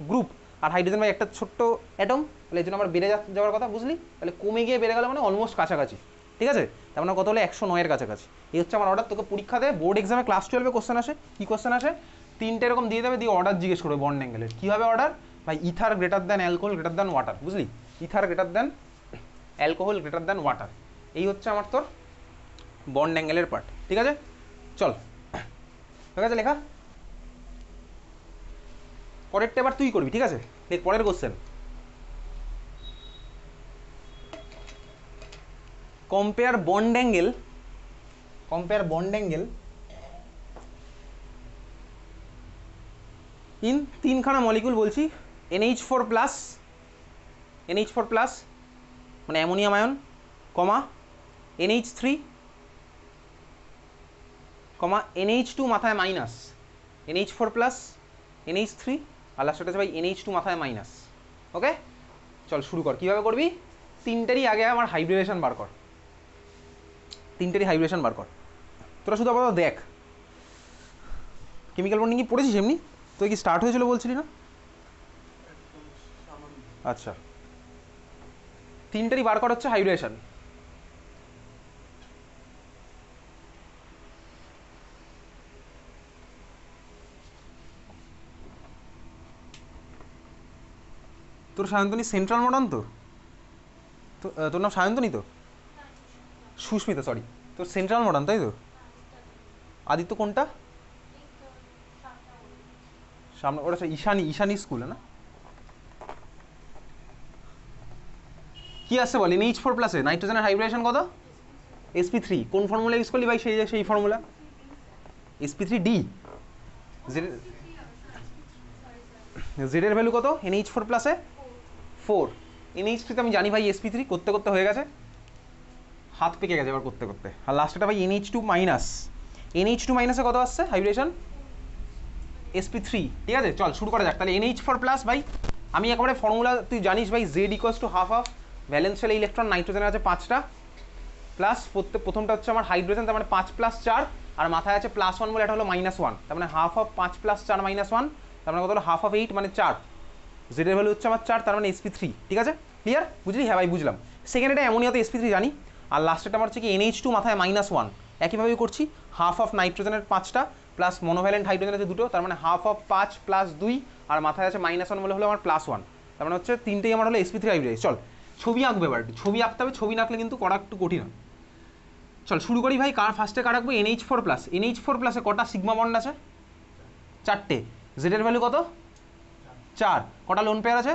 গ্রুপ, আর হাইড্রোজেন ভাই একটা ছোট্ট অ্যাটম, তাহলে এই জন্য আমার বেড়ে যাওয়ার কথা, বুঝলি? তাহলে কমে গিয়ে বেড়ে গেল মানে অলমোস্ট কাছাকাছি, ঠিক আছে? তার মানে কত হলো? 109-এর কাছাকাছি। এই হচ্ছে আমার অর্ডার। তোকে পরীক্ষাতে বোর্ড এক্সামে ক্লাস 12-এ কোশ্চেন আসে। কি কোশ্চেন আসে? তিনটে এরকম দিয়ে দেবে, দিয়ে অর্ডার জিজ্ঞেস করবে বন্ড অ্যাঙ্গেলের। কীভাবে অর্ডার ভাই? Ether greater than alcohol greater than water, বুঝলি? Ether greater than alcohol greater than water. এই হচ্ছে আমার তোর বন্ড অ্যাঙ্গেলের পার্ট, ঠিক আছে? চল, ঠিক আছে লেখা। পরেরটা এবার তুই করবি, ঠিক আছে? দেখ পরের question. Compare bond angle in তিনখানা মলিকুল বলছি। NH4+ মানে অ্যামোনিয়াম আয়ন, কমা NH3 কমা NH2 মাথায় মাইনাস NH4 প্লাস NH3 আর লাস্ট আছে ভাই NH2 মাথায় মাইনাস। ওকে চল শুরু কর। কীভাবে করবি? তিনটেরই আগে আমার হাইব্রিডেশন বার কর, তিনটেরই হাইব্রিডেশন বার কর। তোরা শুধু আপাতত দেখ কেমিক্যাল বন্ডিং কি পড়েছিস এমনি? তুই কি স্টার্ট হয়েছিল বলছিলি না? আচ্ছা তিনটেরই বার কর হচ্ছে হাইব্রিডেশন। তোর সায়ন্তনী সেন্ট্রাল মডার্ন তো? তোর নাম সায়ন্তনী তো? সুস্মিতা সরি, তোর সেন্ট্রাল মডার্ন তাই তো? আদিত্য কোনটা? সামনে ওটা ঈশানী, ঈশানী স্কুল না? কি আসছে বল? NH4 প্লাসে নাইট্রোজেনের হাইব্রিডেশন কত? sp3। কোন ফর্মুলা ইউজ করলি ভাই? সেই ফর্মুলা sp3d। জেড এর ভ্যালু কত NH4 প্লাসে? 4। NH3 তো আমি জানি ভাই sp3 করতে করতে হয়ে গেছে, হাত পেকে গেছে এবার করতে করতে। আর লাস্টটা ভাই NH2 মাইনাস, NH2 মাইনাসে কত আসছে হাইব্রিডেশন? sp3। ঠিক আছে চল শুরু করা যাক তাহলে। NH4 প্লাস ভাই আমি একেবারে ফর্মুলা তুই জানিস ভাই, Z equals to half half valence শেলে ইলেকট্রন, নাইট্রোজেনের আছে 5টা প্লাস প্রথমটা হচ্ছে আমার হাইড্রোজেন, তার মানে 5 প্লাস 4 আর মাথায় আছে +1 বলে এটা হলো -1, তার মানে হাফ অফ 5 প্লাস 4 -1, তার মানে কত হলো হাফ অফ 8 মানে 4। জেড এর ভ্যালু হচ্ছে আমার 4, তার মানে sp3। ঠিক আছে ক্লিয়ার? বুঝলি? হ্যাঁ ভাই বুঝলাম। সেকেন্ড এটা অ্যামোনিয়াতে sp3 জানি। আর লাস্টেটা আমার হচ্ছে কি NH2 মাথায় -1। একইভাবেই করছি, হাফ অফ নাইট্রোজেনের 5টা প্লাস মনোভ্যালেন্ট হাইড্রোজেন আছে 2টো, তার মানে হাফ অফ 5 প্লাস 2 আর মাথায় আছে -1 বলে হলো আমার +1, তার মানে হচ্ছে তিনটেই আমার হলো sp3 হাইব্রিড। চল ছবি আঁকবে এবার, ছবি আঁকতে হবে, ছবি না আঁকলে কিন্তু করা একটু কঠিন। চল শুরু করি ভাই। ফার্স্টে কার রাখবো? NH4 plus. NH4 প্লাসে কটা সিগমা বন্ড আছে? 4টে। জেডের ভ্যালু কত? 4। কটা লোন পেয়ার আছে?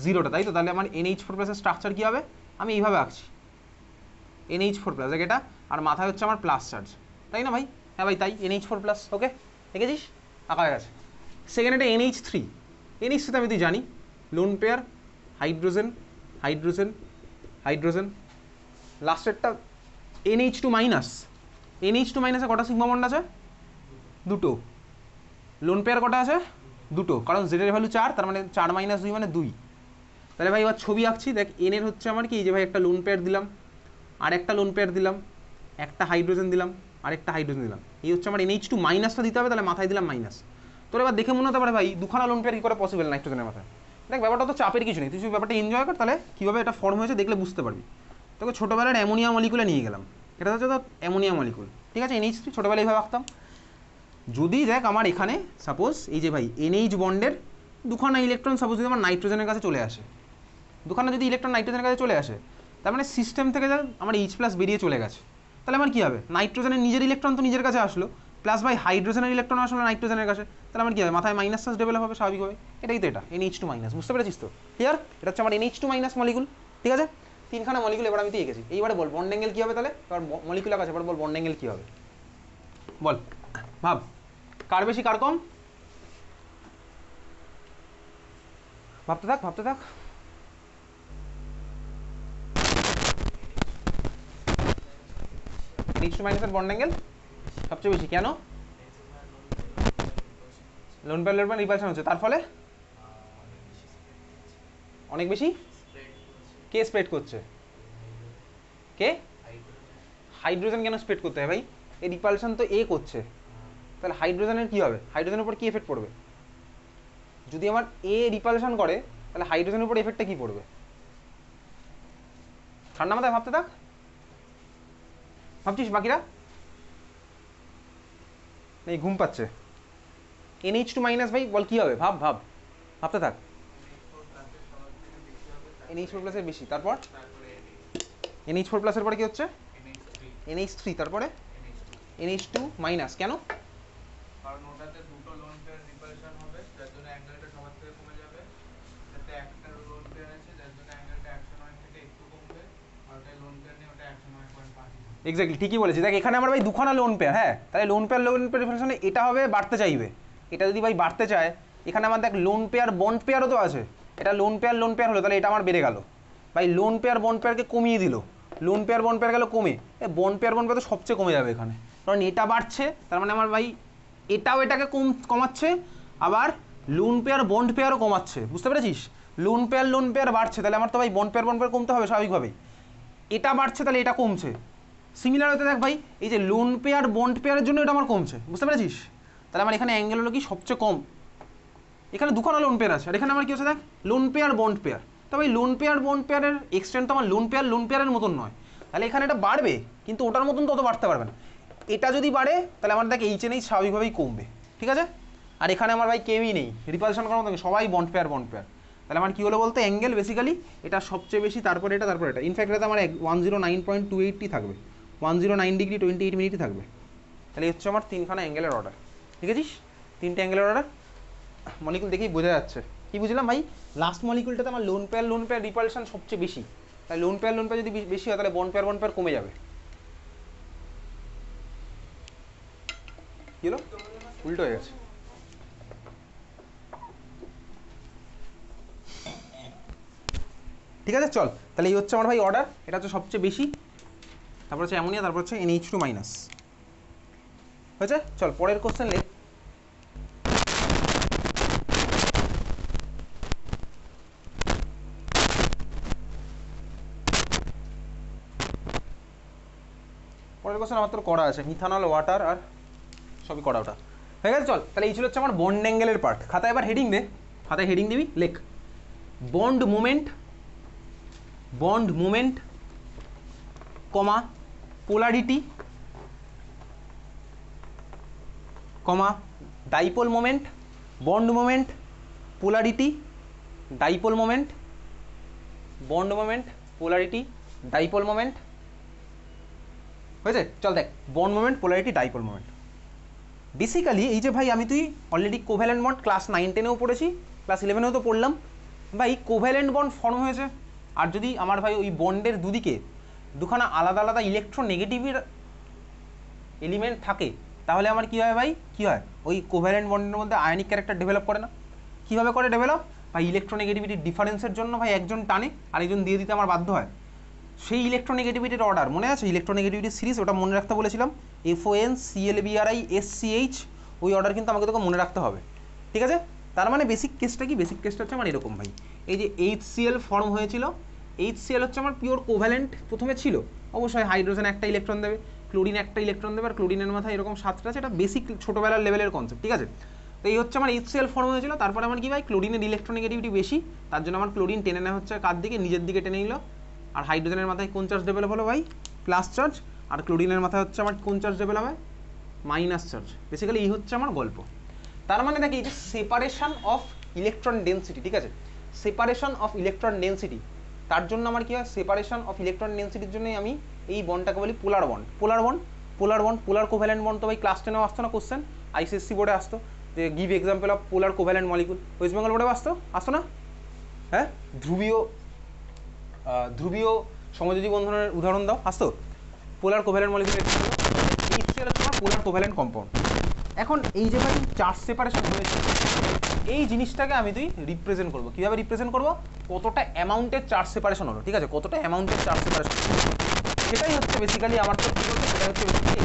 0টা, তাই তো? তাহলে আমার NH4 প্লাসের স্ট্রাকচার কী হবে? আমি এইভাবে আঁকছি NH4 প্লাস এটা, আর মাথায় হচ্ছে আমার প্লাস চার্জ, তাই না ভাই? হ্যাঁ ভাই তাই, NH4 প্লাস। ওকে দেখেছিস আঁকা হয়ে গেছে। সেকেন্ড এটা NH3। NH3 তো আমি তুই জানি lone pair hydrogen hydrogen hydrogen. লাস্টেরটা NH2 মাইনাস। NH2 মাইনাসে কটা সিগমা বন্ড আছে? 2টো। লোন পেয়ার কটা আছে? 2টো, কারণ জেডের ভ্যালু 4, তার মানে 4 - 2 মানে 2। তাহলে ভাই এবার ছবি আঁকছি দেখ। এন এর হচ্ছে আমার কি, যে ভাই একটা লোন পেয়ার দিলাম, আর একটা লোন পেয়ার দিলাম, একটা হাইড্রোজেন দিলাম, আরেকটা হাইড্রোজেন দিলাম, এই হচ্ছে আমার NH2 মাইনাসটা দিতে হবে, তাহলে মাথায় দিলাম মাইনাস। তোর এবার দেখে মনে হতে পারে ভাই দুখানা লোন পেয়ার কী করে পসিবল নাইট্রোজেনের মাথায়? দেখ ব্যাপারটা তো চাপের কিছু নেই, তুই ব্যাপারটা এনজয় কর, তাহলে কীভাবে এটা ফর্ম হয়েছে দেখলে বুঝতে পারবি। তোকে ছোটোবেলার অ্যামোনিয়া মলিকুলে নিয়ে গেলাম, এটা হচ্ছে তো অ্যামোনিয়া মলিকুল। ঠিক আছে NH3 ছোটোবেলায় এইভাবে আঁকতাম। যদি দেখ আমার এখানে সাপোজ এই যে ভাই NH বন্ডের দুখানা ইলেকট্রন সাপোজ যদি আমার নাইট্রোজেনের কাছে চলে আসে, দুখানা যদি ইলেকট্রন নাইট্রোজেনের কাছে চলে আসে, তার মানে সিস্টেম থেকে যা আমার H+ বেরিয়ে চলে গেছে, তাহলে আমার কী হবে? নাইট্রোজেনের নিজের ইলেকট্রন তো নিজের কাছে আসলো, প্লাস ভাই হাইড্রোজেনের ইলেকট্রন আসলো নাইট্রোজেনের কাছে, তাহলে আমার কী হবে? মাথায় মাইনাস চার্জ ডেভেলপ হবে স্বাভাবিকভাবে। এটাই তো এটা NH2 মাইনাস। বুঝতে পেরেছিস তো? ক্লিয়ার? এটা হচ্ছে আমার NH2 মাইনাস মলিকুল। ঠিক আছে তিনখানা মলিকুল এবার আমি তো এঁকেছি। এইবারে বল বন্ড অ্যাঙ্গেল কী হবে? তাহলে এবার মলিকুল আঁকা আছে, এবার বল বন্ড অ্যাঙ্গেল কী হবে? বল ভাব, কার বেশি কার কম? ভাবতে থাক ভাবতে থাক। NH2 মাইনাসের বন্ড অ্যাঙ্গেল সবচেয়ে বেশি। কেন? Lone pair lone pair repulsion হচ্ছে, তার ফলে অনেক বেশি কে স্প্রেড করছে? কে? হাইড্রোজেন। কেন স্প্রেড করতে হয় ভাই? এই রিপালশন তো এ করছে, তাহলে হাইড্রোজেনের কী হবে? হাইড্রোজেনের উপর কী এফেক্ট পড়বে? যদি আমার এ রিপালশন করে তাহলে হাইড্রোজেনের উপর এফেক্টটা কী পড়বে? ঠান্ডা মাথায় ভাবতে থাক। ভাবছিস বাকিরা? নেই ঘুম পাচ্ছে। NH2 মাইনাস ভাই বল কী হবে? ভাব ভাব ভাবতে থাক। NH4 প্লাসের বেশি, তারপর NH4 প্লাসের পরে কি হচ্ছে? NH3, তারপরে NH2 মাইনাস। কেন? কারণ ওটাতে দুটো লোন পেয়ার রিপালশন হবে, যার জন্য অ্যাঙ্গেলটা সবার থেকে কমে যাবে। যাতে একটা লোন পেয়ার আছে যার জন্য অ্যাঙ্গেলটা 109 থেকে একটু কমবে, আর ওটা লোন পেয়ার নেই, ওটা 109.5। এক্স্যাক্টলি ঠিকই বলেছি। দেখ এখানে আমার ভাই দুখানা লোন পেয়ার, হ্যাঁ তাহলে লোন পেয়ার রিপালশনে এটা হবে বাড়তে চাইবে। এটা যদি ভাই বাড়তে চায়, এখানে আমার দেখ লোন পেয়ার বন্ড পেয়ারও তো আছে, এটা লোন পেয়ার হলো, তাহলে এটা আমার বেড়ে গেল। ভাই লোন পেয়ার বন্ড পেয়ারকে কমিয়ে দিল, লোন পেয়ার বন্ড পেয়ার গেল কমে, বন্ড পেয়ার তো সবচেয়ে কমে যাবে এখানে। কারণ এটা বাড়ছে, তার মানে আমার ভাই এটাও এটাকে কমাচ্ছে, আবার লোন পেয়ার বন্ড পেয়ারও কমাচ্ছে, বুঝতে পেরেছিস? লোন পেয়ার বাড়ছে, তাহলে আমার তো ভাই বন্ড পেয়ার কমতে হবে স্বাভাবিকভাবেই। এটা বাড়ছে তাহলে এটা কমছে। সিমিলার হতে দেখ ভাই, এই যে লোন পেয়ার বন্ড পেয়ারের জন্য এটা আমার কমছে, বুঝতে পেরেছিস? তাহলে আমার এখানে অ্যাঙ্গেল হলো কি সবচেয়ে কম, এখানে দুখানা লোন পেয়ার আছে, আর এখানে আমার কি হচ্ছে দেখ লোন পেয়ার বন্ড পেয়ার। তো ভাই লোন পেয়ার বন্ড পেয়ারের এক্সটেন্ট তো আমার লোন পেয়ারের মতন নয়, তাহলে এখানে এটা বাড়বে কিন্তু ওটার মতন তত বাড়তে পারবে না। এটা যদি বাড়ে তাহলে আমার দেখ এইচএনএইচ স্বাভাবিকভাবেই কমবে, ঠিক আছে? আর এখানে আমার ভাই কেউই নেই রিপালশন করার মতো, সবাই বন্ড পেয়ার। তাহলে আমার কী হলো বলতে অ্যাঙ্গেল বেসিক্যালি এটা সবচেয়ে বেশি, তারপরে এটা, তারপরে এটা। ইনফ্যাক্ট এটা আমার 109.280 থাকবে, 109 ডিগ্রি 28 মিনিটই থাকবে। তাহলে এই হচ্ছে আমার তিনখানা অ্যাঙ্গেলের অর্ডার, ঠিক আছে? তিনটে অ্যাঙ্গেলের অর্ডার মলিকুল দেখেই বোঝা যাচ্ছে। কি বুঝলাম ভাই? লাস্ট মলিকুলটাতে আমার লোন পেয়ার রিপালশন সবচেয়ে বেশি, তাই লোন পেয়ার যদি বেশি হয় তাহলে বন্ড পেয়ার কমে যাবে। কি হলো? উল্টো হয়ে গেছে। ঠিক আছে, চল তাহলে এই হচ্ছে আমার ভাই অর্ডার, এটা হচ্ছে সবচেয়ে বেশি, তারপর হচ্ছে অ্যামোনিয়া, তারপর হচ্ছে NH2 মাইনাস। হয়েছে? চল পরের কোশ্চেন লেখ। পরের কোশ্চেন আমার তোর করা আছে, মিথানল ওয়াটার আর সবই করা, ওটা হয়ে গেছে। চল তাহলে এই ছিল হচ্ছে আমার বন্ড অ্যাঙ্গেলের পার্ট। খাতায় এবার হেডিং দে, খাতায় হেডিং দিবি, লেখ bond movement comma polarity comma dipole moment, bond moment polarity dipole moment, bond moment polarity dipole moment. হয়েছে? চল দেখ bond moment polarity dipole moment. Basically এই যে ভাই আমি তুই অলরেডি কোভ্যালেন্ট বন্ড ক্লাস 9-10-এও পড়েছি, ক্লাস 11-এও তো পড়লাম ভাই, কোভ্যালেন্ট বন্ড ফর্ম হয়েছে। আর যদি আমার ভাই ওই বন্ডের দুদিকে দুখানা আলাদা আলাদা ইলেকট্রোনেগেটিভের এলিমেন্ট থাকে, তাহলে আমার কী হয় ভাই, কী হয় ওই কোভ্যালেন্ট বন্ডের মধ্যে আয়নিক ক্যারেক্টার ডেভেলপ করে না? কীভাবে করে ডেভেলপ ভাই? ইলেকট্রোনেগেটিভিটির ডিফারেন্সের জন্য ভাই একজন টানে আর একজন দিয়ে দিতে আমার বাধ্য হয়। সেই ইলেকট্রোনেগেটিভিটির অর্ডার মনে আছে? ইলেকট্রোনেগেটিভিটির সিরিজ, ওটা মনে রাখতে বলেছিলাম, FON CLBRI SCH, ওই অর্ডার কিন্তু আমাকে তোকে মনে রাখতে হবে, ঠিক আছে? তার মানে বেসিক কেসটা কি? বেসিক কেসটা হচ্ছে আমার এরকম ভাই, এই যে HCl ফর্ম হয়েছিল, HCl হচ্ছে আমার পিওর কোভ্যালেন্ট প্রথমে ছিল, অবশ্যই হাইড্রোজেন একটা ইলেকট্রন দেবে, ক্লোরিন একটা ইলেকট্রন দেবে, আর ক্লোরিনের মাথায় এরকম 7টা আছে, এটা বেসিক ছোটোবেলার লেভেলের কনসেপ্ট, ঠিক আছে? তো এই হচ্ছে আমার HCl ফর্ম হয়েছিল, তারপরে আমার কি ভাই ক্লোরিনের ইলেকট্রোনেগেটিভিটি বেশি, তার জন্য আমার ক্লোরিন টেনে নেওয়া হচ্ছে কার দিকে? নিজের দিকে টেনে নিল। আর হাইড্রোজেনের মাথায় কোন চার্জ ডেভেলপ হলো ভাই? Plus charge. আর ক্লোরিনের মাথায় হচ্ছে আমার কোন চার্জ ডেভেলপ হয়? Minus charge. বেসিক্যালি এই হচ্ছে আমার গল্প। তার মানে দেখি এই যে সেপারেশন অফ ইলেকট্রন ডেন্সিটি, ঠিক আছে? সেপারেশন অফ ইলেকট্রন ডেন্সিটি, তার জন্য আমার কি হয়? সেপারেশন অফ ইলেকট্রন ডেন্সিটির জন্যই আমি এই বন্ডটাকে বলি পোলার বন্ড। পোলার কোভ্যালেন্ট বন্ড তো ভাই ক্লাস 10-এও আসতো না কোশ্চেন, ICSE বোর্ডে আসতো যে give example of polar covalent molecule, west Bengal বোর্ডেও আসতো না? হ্যাঁ, ধ্রুবীয় সমযোজী বন্ধনের উদাহরণ দাও, আসতো। পোলার কোভ্যালেন্ট মলিকুল HCl হচ্ছে আমার পোলার কোভ্যালেন্ট কম্পাউন্ড। এখন এই যে ভাই চার্জ সেপারেশন হয়েছে, এই জিনিসটাকে আমি তুই রিপ্রেজেন্ট করবো, কীভাবে রিপ্রেজেন্ট করবো? কতটা অ্যামাউন্টের চার্জ সেপারেশন হলো, ঠিক আছে? কতটা অ্যামাউন্টের চার্জ সেপারেশন, সেটাই হচ্ছে বেসিক্যালি আমার তো কী বলছে, সেটা হচ্ছে বেসিক্যালি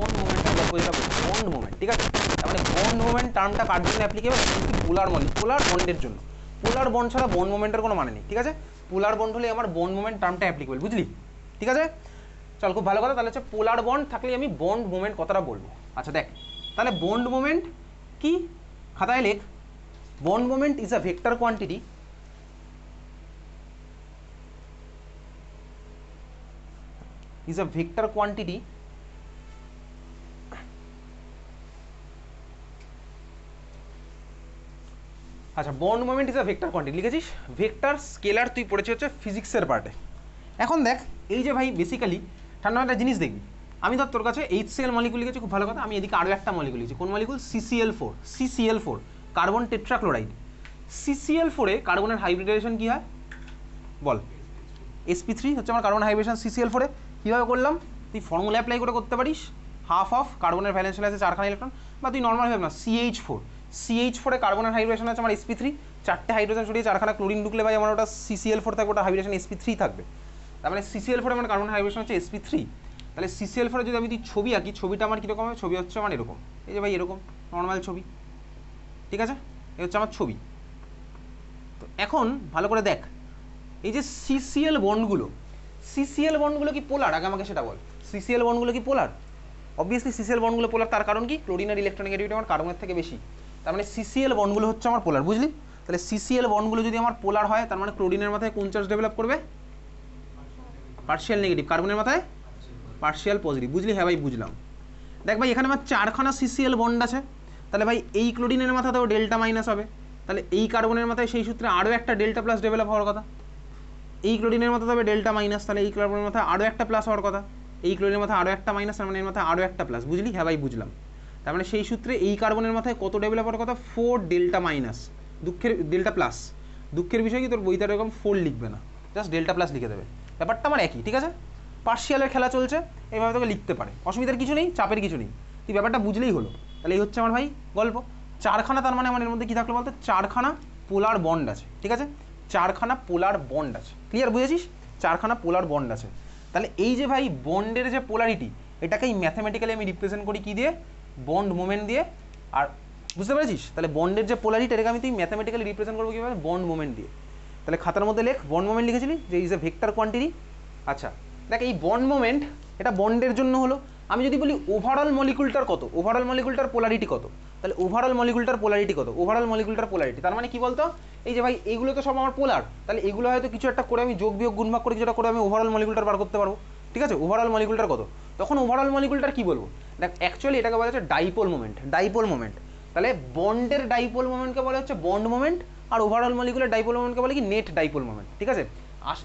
বন্ড মোমেন্টের গল্প, যেটা বলছে বন্ড মোমেন্ট, ঠিক আছে? তার মানে বন্ড মোমেন্ট টার্মটা কার জন্য অ্যাপ্লিকেবল? পোলার বন্ডের জন্য। পোলার বন্ড ছাড়া বন্ড মোমেন্টের কোনো মানে নেই, ঠিক আছে? পোলার বন্ড হলে আমার বন্ড মোমেন্ট টার্মটা অ্যাপ্লিকেবল, বুঝলি? ঠিক আছে, চল খুব ভালো কথা। তাহলে হচ্ছে পোলার বন্ড থাকলে আমি বন্ড মোমেন্ট কথাটা বলবো। আচ্ছা দেখ তাহলে বন্ড মোমেন্ট কি, খাতায় লেখ, bond moment is a vector quantity আচ্ছা bond moment is a vector quantity লিখেছিস, ভেক্টর স্কেলার তুই পড়েছিস হচ্ছে ফিজিক্সের পার্টে। এখন দেখ এই যে ভাই বেসিক্যালি ঠান্ডা একটা জিনিস দেখবি, আমি ধর তোর কাছে HCl মলিকুল লিখেছি, খুব ভালো কথা, আমি এদিকে আরও একটা মলিকুল লিখেছি, কোন মলিকুল? CCl4 carbon tetrachloride. CCl4-এ কার্বনের হাইব্রিডাইজেশন কী হয় বল? sp3 হচ্ছে আমার কার্বন হাইব্রিডেশন CCl4-এ। কীভাবে করলাম? তুই ফর্মুলা অ্যাপ্লাই করে করতে পারিস, হাফ অফ কার্বনের ভ্যালেন্স আছে 4খানা ইলেকট্রন, বা তুই নর্মাল ভাবে না CH4-এ কার্বনের হাইব্রিডেশন আছে আমার sp3, 4টে হাইড্রোজেন সরিয়ে 4খানা ক্লোরিন ঢুকলে ভাই আমার ওটা CCl4 থাকবে, ওটা হাইব্রিডেশন sp3 থাকবে। তার মানে CCl4-এ আমার কার্বন হাইব্রিডেশন হচ্ছে sp3, তাহলে CCl4 যদি আমি ছবি আঁকি, ছবিটা আমার কীরকম হবে? ছবি হচ্ছে আমার এরকম, এই যে ভাই এরকম নর্মাল ছবি, ঠিক আছে? এই হচ্ছে আমার ছবি। তো এখন ভালো করে দেখ, এই যে CCl বন্ডগুলো কি পোলার? আগে আমাকে সেটা বল, CCl বন্ডগুলো কি পোলার? অবভিয়াসলি CCl বন্ডগুলো পোলার, তার কারণ কি? ক্লোরিনের ইলেকট্রোনেগেটিভিটি আমার কার্বনের থেকে বেশি, তার মানে CCl বন্ডগুলো হচ্ছে আমার পোলার, বুঝলি? তাহলে CCl বন্ডগুলো যদি আমার পোলার হয়, তার মানে ক্লোরিনের মাথায় কোন চার্জ ডেভেলপ করবে? Partial negative. কার্বনের মাথায় পার্শিয়াল পজিটিভ, বুঝলি? হ্যাঁ ভাই বুঝলাম। দেখ ভাই এখানে আমার 4খানা CCl বন্ড আছে, তাহলে ভাই এই ক্লোরিনের মাথাতেও ডেল্টা মাইনাস হবে, তাহলে এই কার্বনের মাথায় সেই সূত্রে আরও একটা ডেল্টা প্লাস ডেভেলপ হওয়ার কথা। এই ক্লোরিনের মাথাতে হবে ডেল্টা মাইনাস, তাহলে এই কার্বনের মাথায় আরও একটা প্লাস হওয়ার কথা। এই ক্লোরিনের মাথায় আরও একটা মাইনাস, তার মানে এর মাথায় আরও একটা প্লাস, বুঝলি? হ্যাঁ ভাই বুঝলাম। তার মানে সেই সূত্রে এই কার্বনের মাথায় কত ডেভেলপ হওয়ার কথা? 4 ডেল্টা মাইনাস, ডেল্টা প্লাস। দুঃখের বিষয় কি, তোর বইতে এরকম 4 লিখবে না, জাস্ট ডেল্টা প্লাস লিখে দেবে। ব্যাপারটা আমার একই, ঠিক আছে? পার্শিয়ালের খেলা চলছে, এইভাবে তোকে লিখতে পারে, অসুবিধার কিছু নেই, চাপের কিছু নেই, তুই ব্যাপারটা বুঝলেই হলো। তাহলে এই হচ্ছে আমার ভাই গল্প। 4খানা, তার মানে আমার এর মধ্যে কী থাকলো বলতে? 4খানা পোলার বন্ড আছে, ঠিক আছে? 4খানা পোলার বন্ড আছে, ক্লিয়ার? বুঝেছিস? 4খানা পোলার বন্ড আছে। তাহলে এই যে ভাই বন্ডের যে পোলারিটি, এটাকেই ম্যাথামেটিক্যালি আমি রিপ্রেজেন্ট করি কী দিয়ে? বন্ড মোমেন্ট দিয়ে। আর বুঝতে পেরেছিস? তাহলে বন্ডের যে পোলারিটি, এটাকে আমি তুই ম্যাথামেটিক্যালি রিপ্রেজেন্ট করবো কীভাবে? বন্ড মোমেন্ট দিয়ে। তাহলে খাতার মধ্যে লেখ বন্ড মোমেন্ট লিখেছিলি যে ইজ এ ভেক্টর কোয়ান্টিটি। আচ্ছা দেখ, এই বন্ড মোমেন্ট এটা বন্ডের জন্য হলো। আমি যদি বলি ওভারঅল মলিকুলটার কত, ওভারঅল মলিকুলটার পোলারিটি কত, তাহলে ওভারঅল মলিকুলটার পোলারিটি কত? ওভারঅল মলিকুলটার পোলারিটি তার মানে কি বলতো? এই যে ভাই এইগুলো তো সব আমার পোলার, তাহলে এগুলো হয়তো কিছু একটা করে আমি যোগ বিয়োগ গুণভাগ করে কিছুটা করে আমি ওভারঅল মলিকুলটার বার করতে পারবো, ঠিক আছে? ওভারঅল মলিকুলটার কত, তখন ওভারঅল মলিকুলটার কি বলবো? দেখ অ্যাকচুয়ালি এটাকে বলা হচ্ছে ডাইপোল মোমেন্ট, ডাইপোল মোমেন্ট। তাহলে বন্ডের ডাইপোল মোমেন্টকে বলা হচ্ছে বন্ড মোমেন্ট, আর ওভারঅল মলিকুলার ডাইপোল মোমেন্টকে বলে কি? নেট ডাইপোল মোমেন্ট, ঠিক আছে?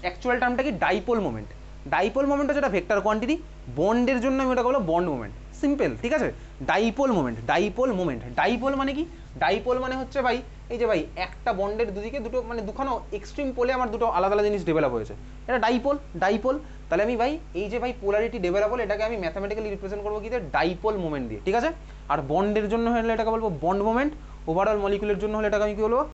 অ্যাকচুয়াল টার্মটা কি? Dipole moment. ডাইপোল মোমেন্ট হচ্ছে একটা ভেক্টর কোয়ান্টিটি, বন্ডের জন্য আমি ওটা বলবো বন্ড মোমেন্ট, সিম্পল, ঠিক আছে? Dipole moment, dipole moment. Dipole মানে কি? ডাইপোল মানে হচ্ছে ভাই এই যে ভাই একটা বন্ডের দুদিকে দুটো মানে দুখানো এক্সট্রিম পোলে আমার দুটো আলাদা আলাদা জিনিস ডেভেলপ হয়েছে, এটা ডাইপোল, ডাইপোল। তাহলে আমি ভাই এই যে ভাই পোলারিটি ডেভেলপ হলো, এটাকে আমি ম্যাথামেটিক্যালি রিপ্রেজেন্ট করবো কি দিয়ে? ডাইপোল মোমেন্ট দিয়ে, ঠিক আছে? আর বন্ডের জন্য হলে এটাকে বলবো বন্ড মোমেন্ট, ওভারঅল মলিকুলের জন্য হলে এটাকে আমি কি বলবো?